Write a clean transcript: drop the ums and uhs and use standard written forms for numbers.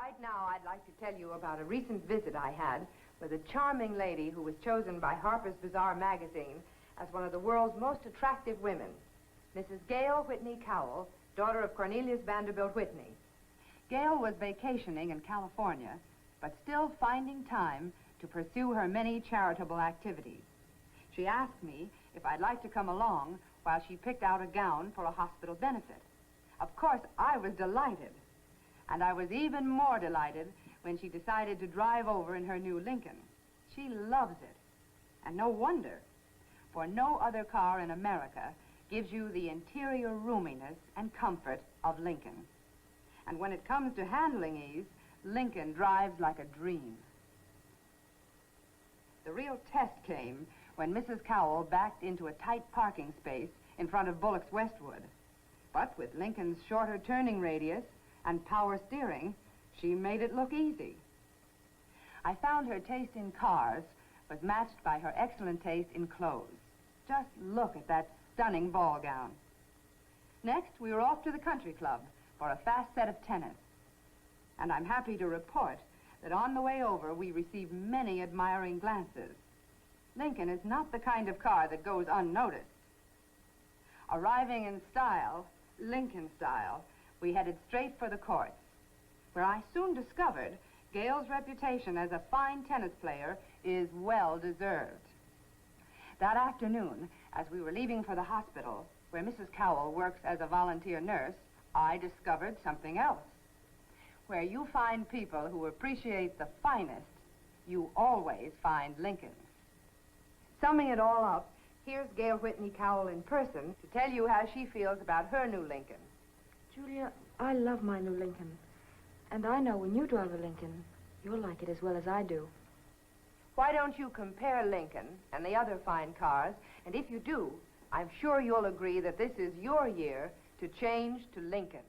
Right now, I'd like to tell you about a recent visit I had with a charming lady who was chosen by Harper's Bazaar magazine as one of the world's most attractive women, Mrs. Gail Whitney Cowell, daughter of Cornelius Vanderbilt Whitney. Gail was vacationing in California, but still finding time to pursue her many charitable activities. She asked me if I'd like to come along while she picked out a gown for a hospital benefit. Of course, I was delighted. And I was even more delighted when she decided to drive over in her new Lincoln. She loves it. And no wonder, for no other car in America gives you the interior roominess and comfort of Lincoln. And when it comes to handling ease, Lincoln drives like a dream. The real test came when Mrs. Cowell backed into a tight parking space in front of Bullock's Westwood. But with Lincoln's shorter turning radius and power steering, she made it look easy. I found her taste in cars was matched by her excellent taste in clothes. Just look at that stunning ball gown. Next, we were off to the country club for a fast set of tennis. And I'm happy to report that on the way over, we received many admiring glances. Lincoln is not the kind of car that goes unnoticed. Arriving in style, Lincoln style, we headed straight for the courts, where I soon discovered Gail's reputation as a fine tennis player is well deserved. That afternoon, as we were leaving for the hospital, where Mrs. Cowell works as a volunteer nurse, I discovered something else. Where you find people who appreciate the finest, you always find Lincolns. Summing it all up, here's Gail Whitney Cowell in person to tell you how she feels about her new Lincoln. Julia, I love my new Lincoln. And I know when you drive a Lincoln, you'll like it as well as I do. Why don't you compare Lincoln and the other fine cars, and if you do, I'm sure you'll agree that this is your year to change to Lincoln.